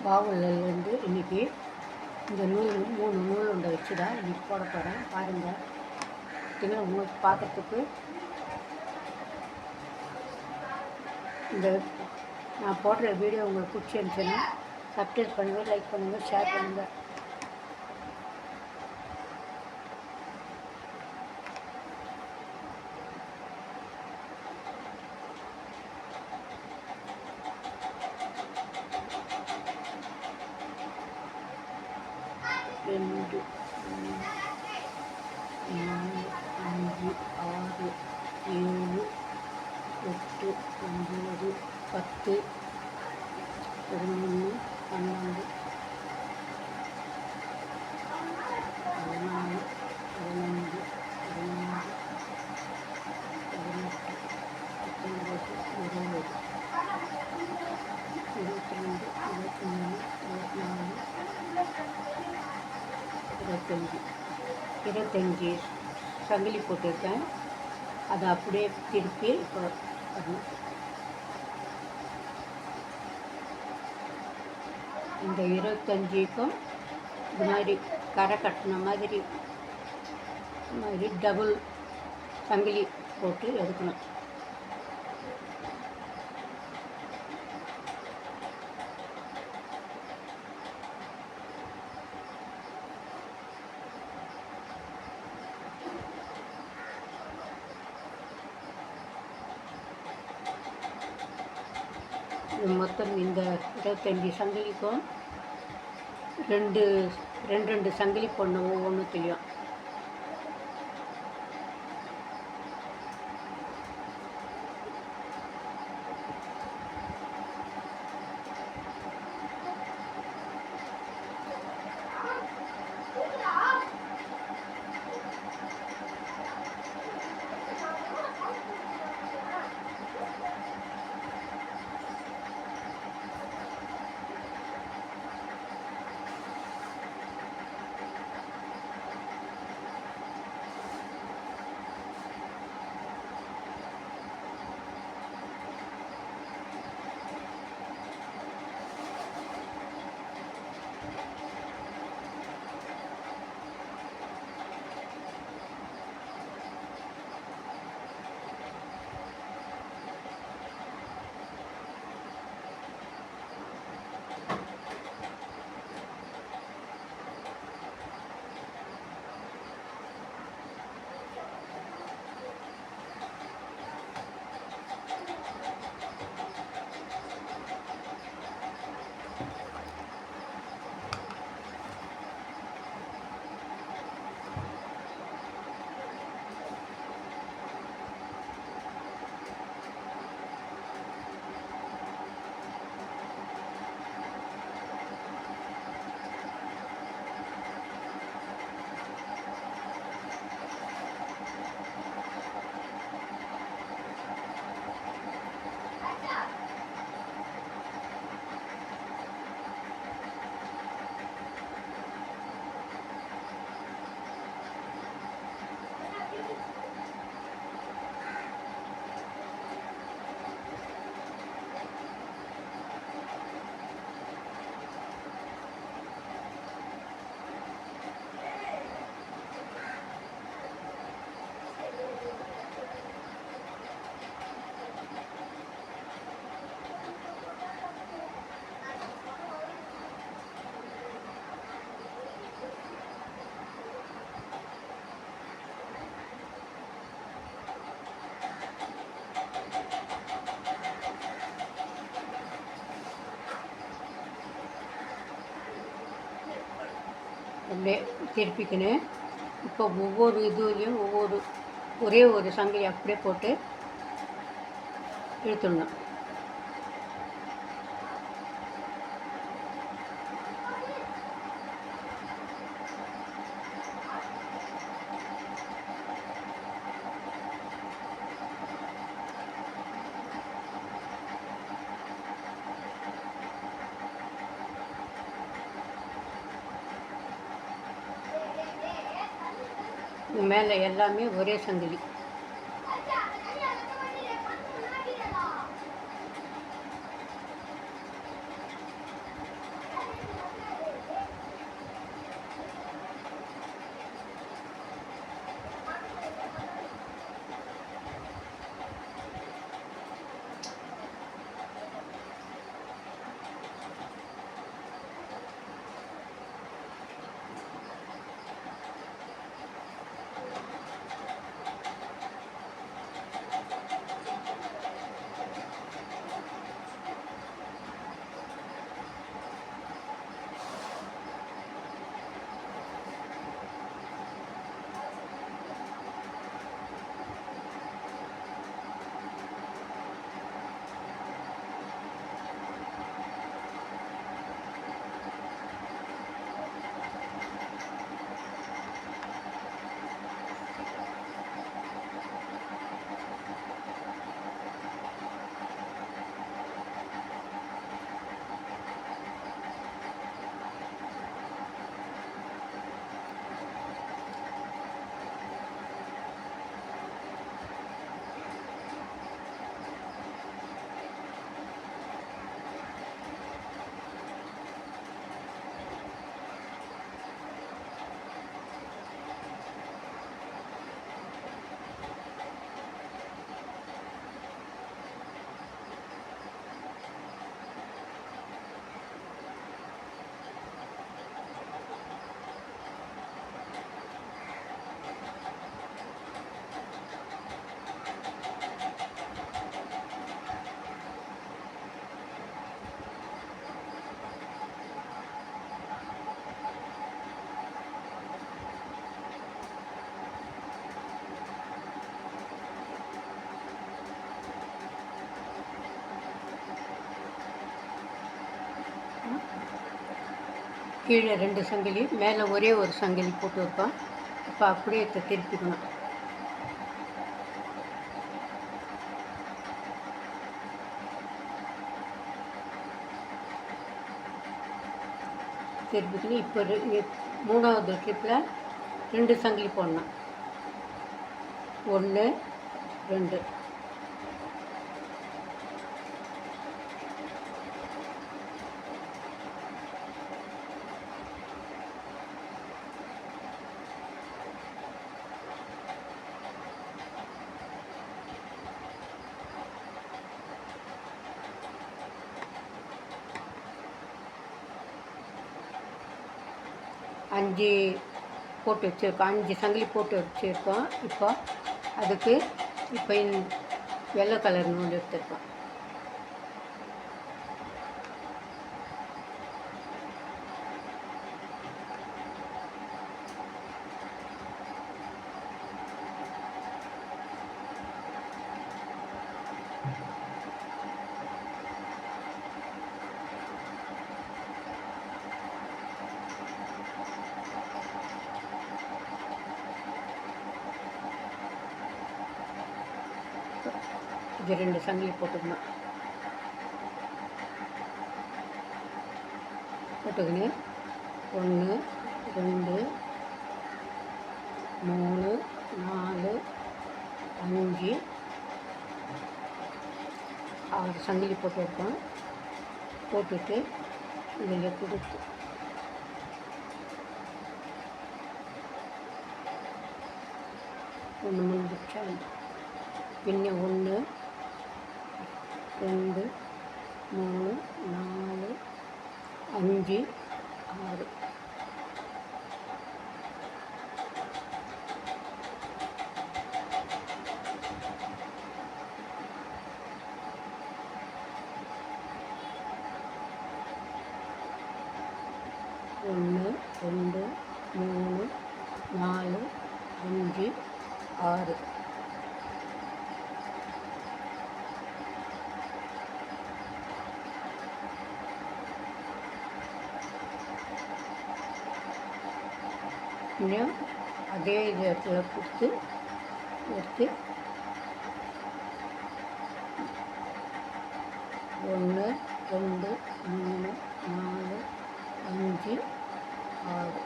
பாவுலேருந்து இன்றைக்கி இந்த நூல் 3 நூல் உண்டை வச்சு தான் இன்றைக்கி போட போகிறேன். பாருங்கள், பார்த்தீங்கன்னா உங்களுக்கு பார்க்குறதுக்கு இந்த நான் போடுற வீடியோ உங்களுக்கு பிடிச்சிருந்துச்சுன்னா சப்ஸ்கிரைப் பண்ணுங்கள், லைக் பண்ணுங்கள், ஷேர் பண்ணுங்கள். ரெண்டு 4 5 6 7 8 9 10 11 12 14 15 16 17 18 19 20 25 சங்கிலி போட்டிருக்கேன். அதை அப்படியே திருப்பி இப்போ இந்த 25க்கும் இது மாதிரி கரை கட்டின மாதிரி டபுள் சங்கிலி போட்டு எடுக்கணும். மொத்தம் இந்த 25 சங்கிலிக்கும் ரெண்டு சங்கிலி போடணும் ஒவ்வொன்றுத்துலேயும். அப்படியே திருப்பிக்கின்னு இப்போ ஒவ்வொரு இதுலேயும் ஒரே ஒரு சங்கிலி அப்படியே போட்டு இழுத்துடணும். மேலே எல்லாமே ஒரே சங்கிலி. கீழே 2 சங்கிலி, மேலே ஒரே ஒரு சங்கிலி போட்டுருக்கோம். இப்போ அப்படியே திருப்பிக்கணும். திருப்பிக்கணும். இப்போ 3வது ட்ரிப்பில் 2 சங்கிலி போடணும். 1 2 5 போட்டு வச்சுருக்கோம். 5 சங்கிலி போட்டு வச்சுருக்கோம். இப்போ அதுக்கு இப்போ வெள்ளை கலர் நூல் எடுத்துருக்கோம். இது 2 சங்கிலி போட்டுக்கணும். போட்டுக்கின்னு 1 2 3 4 5 6 சங்கிலி போட்டுருக்கோம். போட்டுட்டு இதில் கொடுத்து ஒன்று முடிச்சா பின்ன 1 2 3 4 5 6 1 2 3 4 5 6 இன்னும் அதே இடத்துல கொடுத்து எடுத்து 1 2 3 4 5 6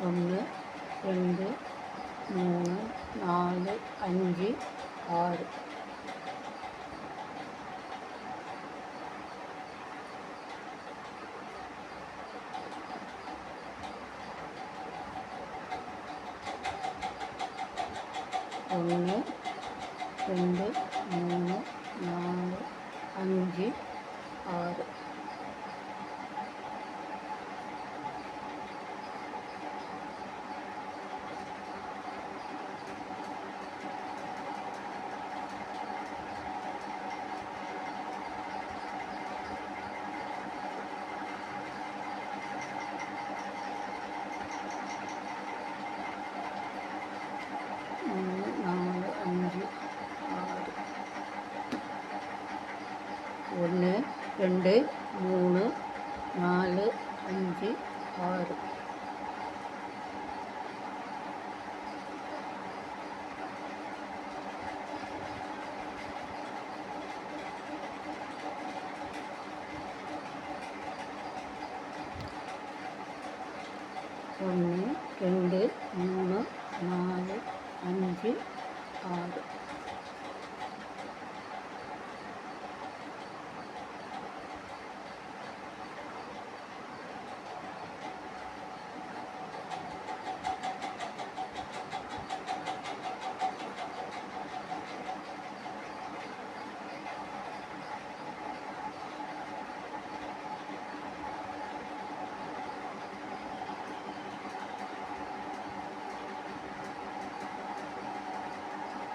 1 2 3 4 5 6 1 2 3 4 5 6 1 2 3 4 5 6 1 2 3 4 5 6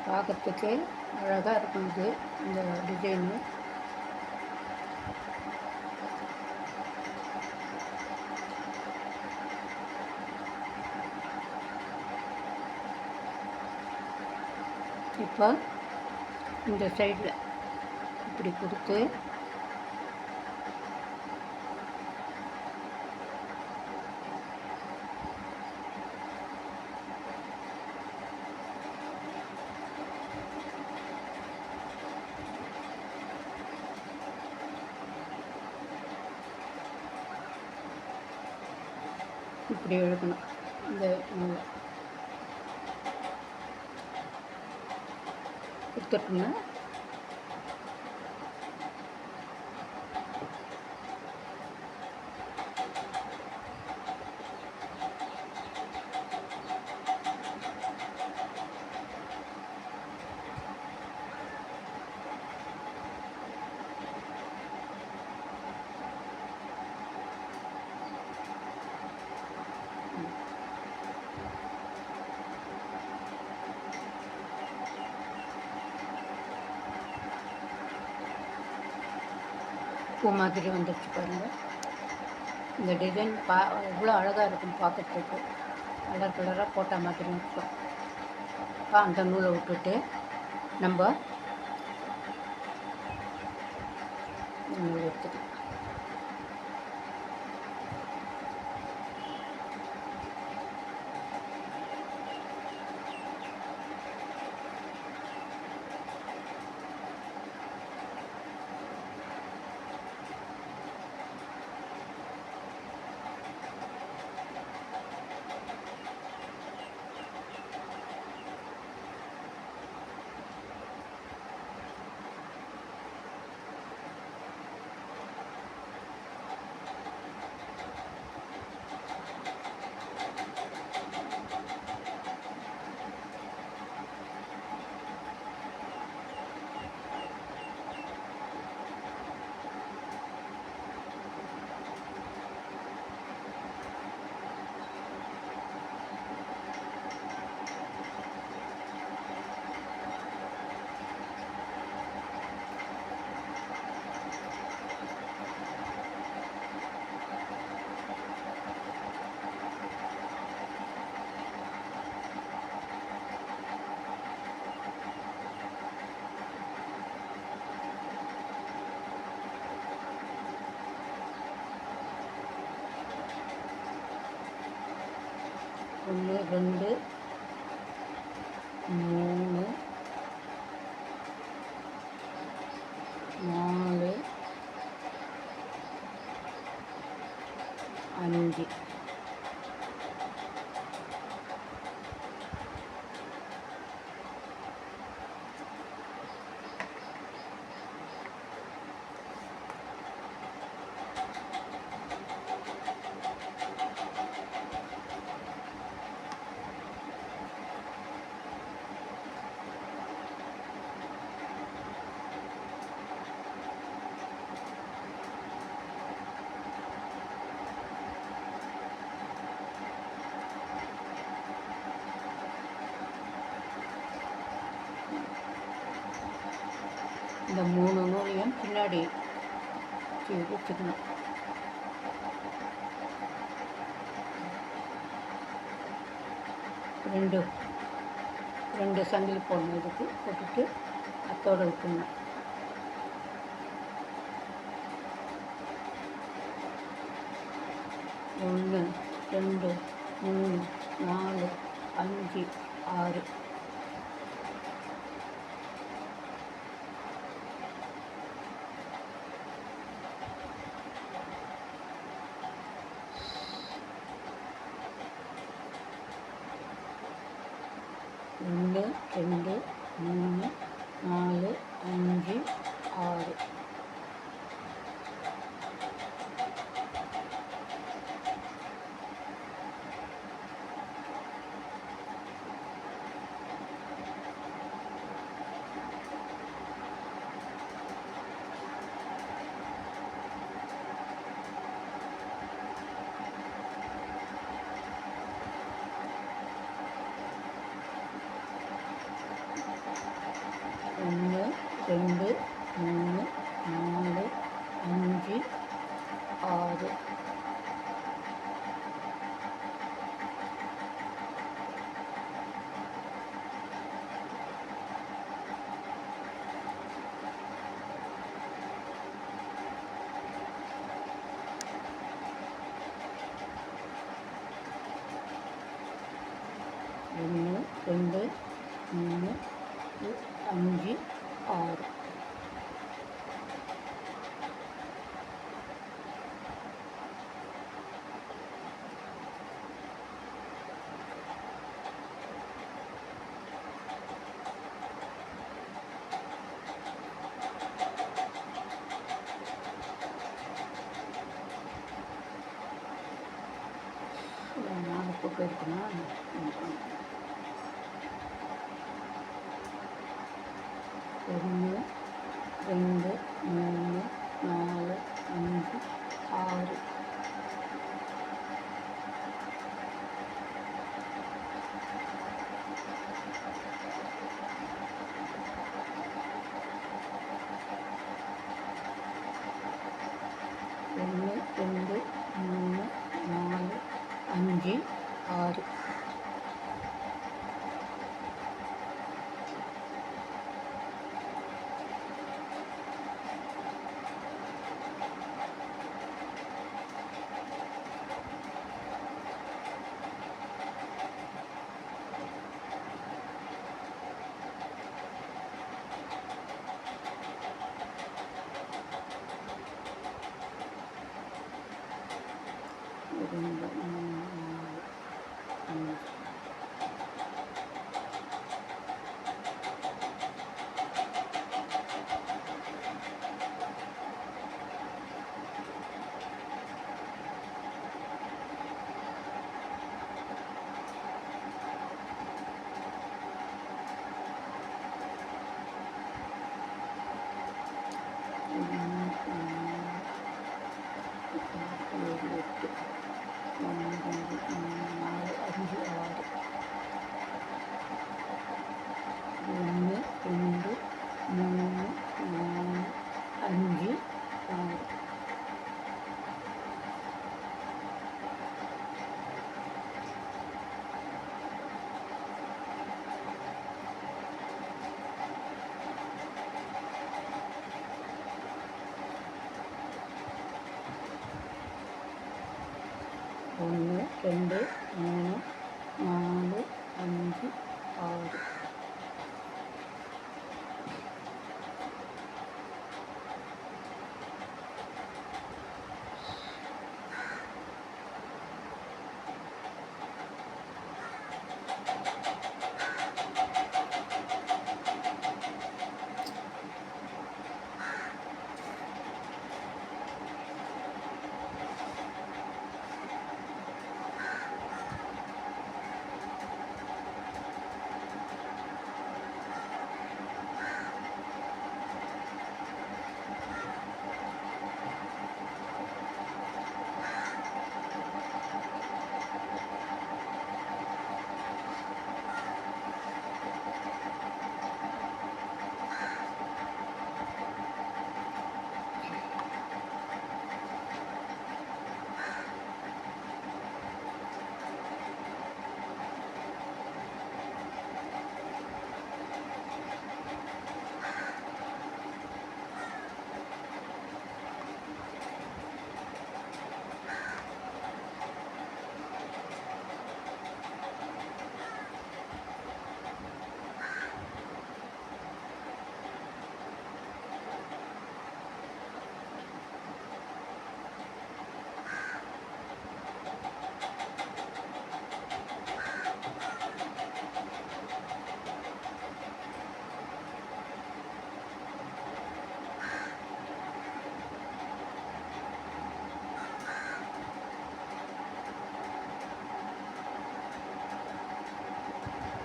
பார்க்கறதுக்கு அழகாக இருக்கும் இது இந்த டிசைனு. இப்போ இந்த சைடில் இப்படி கொடுத்து இப்படி இழுக்கணும். இந்த நூலை கொடுத்துட்டோம்னா பூ மாதிரி வந்துடுச்சு பாருங்கள். இந்த டிசைன் எவ்வளோ அழகாக இருக்கும் பார்க்கறதுக்கு. கலர் கலராக போட்ட மாதிரி இருக்கும். அந்த நூலை விட்டுட்டு நம்ம நூல் எடுத்துக்கலாம். ஒன்று, 2, 3, 4, 5. இந்த 3 நூலையும் பின்னாடி வச்சுக்கணும். ரெண்டு சங்கிலி போடணும். இதுக்கு போட்டுட்டு அத்தோடு விட்டுணும். ஒன்று, 2, 3, 4, 5, 6. ஒன்று, 2, 3, 4, 5, 6. ஒன்று, 2, 3, ஒன்று, ரெண்டு, மூணு, 5, 6. நாலு பக்கம் இருக்குன்னா 1, 2, 3, 4, 5, 6. ஒன்று, ரெண்டு, மூணு, 4, 5, 6. ரெண்டு, மூணு, 4, 5. ஒன்று, ரெண்டு, மூணு, 4, 5, 6. ஒன்று, ரெண்டு, மூணு, 4, 5, 6.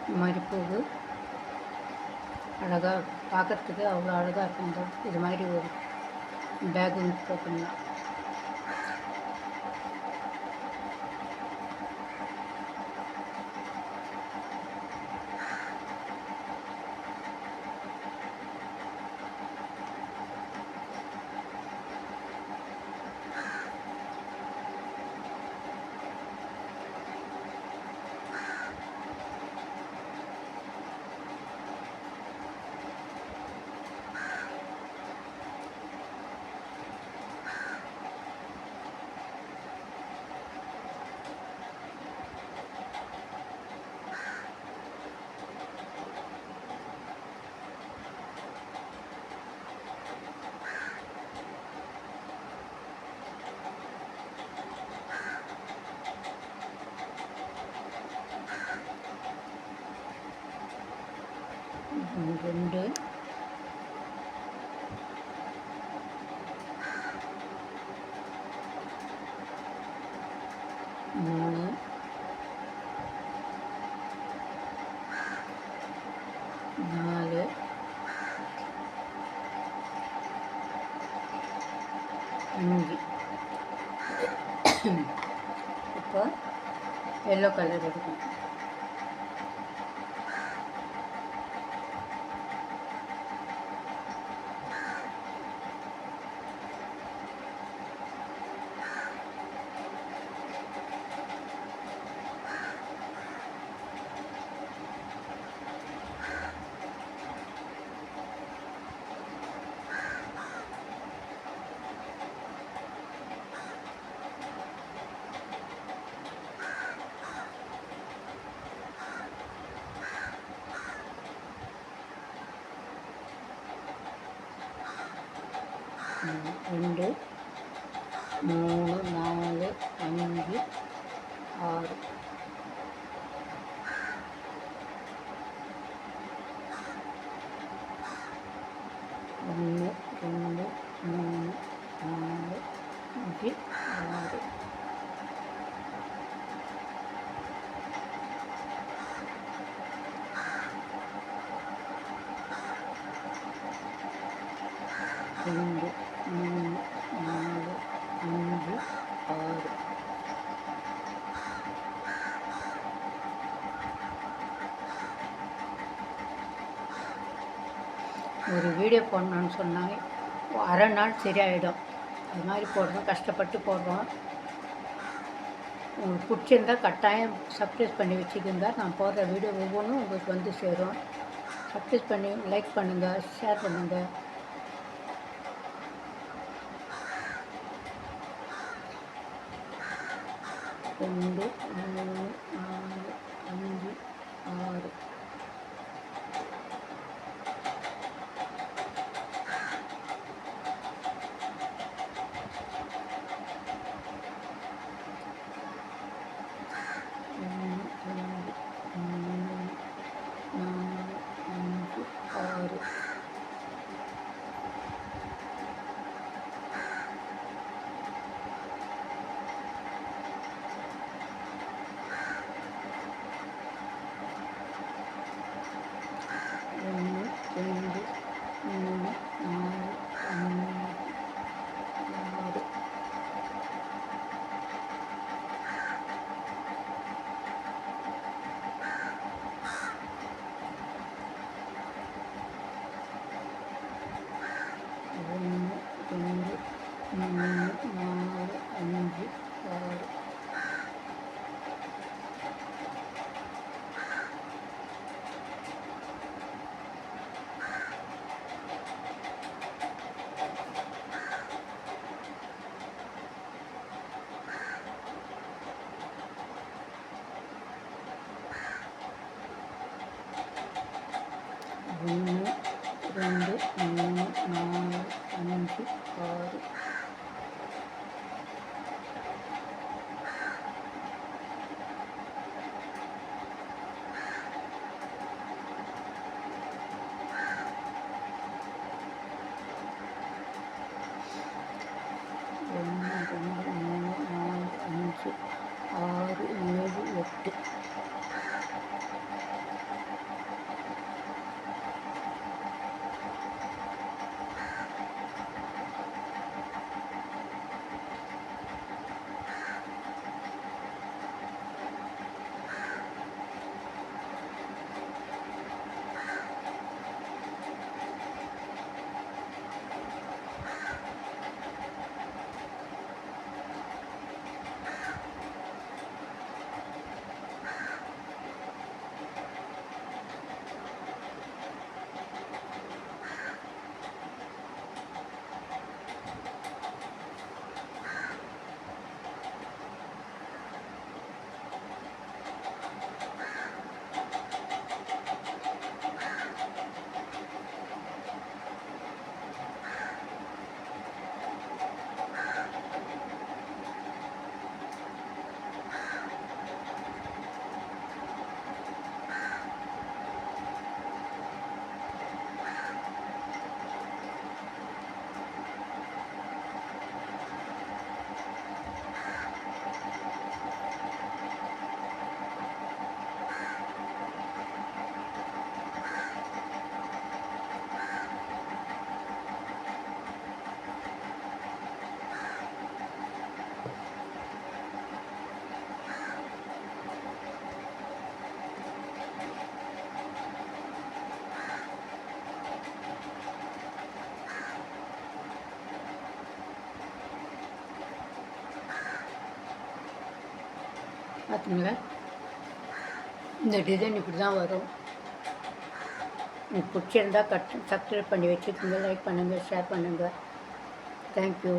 இந்த மாதிரி பூவு அழகாக பார்க்குறதுக்கு அவ்வளோ அழகாக இருக்கும். இந்த இது மாதிரி ஒரு பேக்கு போட்டோம்னா 2 3 4 5. இப்போ எல்லோ கலர் எடுக்கணும். ரெண்டு 3 4 5 6. ஒன்று 2 3 4 5 6. ரெண்டு 3 4 5 6. ஒரு வீடியோ போடணுன்னு சொன்னாங்க, அரை நாள் சரியாயிடும். அது மாதிரி போடுறோம், கஷ்டப்பட்டு போடுறோம். உங்களுக்கு பிடிச்சிருந்தா கட்டாயம் சப்ஸ்கிரைப் பண்ணி வச்சுக்கோங்க. நான் போடுற வீடியோ ஒவ்வொன்றும் உங்களுக்கு வந்து சேரும். சப்ஸ்கிரைப் பண்ணி லைக் பண்ணுங்கள், ஷேர் பண்ணுங்கள். ரெண்டு 3 4 5 6. ஒன்று 2 3 4 5 6. ஒன்று 2 3 4 5 6 7 8. பார்த்தீங்களா? இந்த டிசைன் இப்படி தான் வரும். எனக்கு பிடிச்சிருந்தா சப்ஸ்கிரைப் பண்ணி வச்சுக்கோங்க, லைக் பண்ணுங்கள், ஷேர் பண்ணுங்கள். தேங்க்யூ.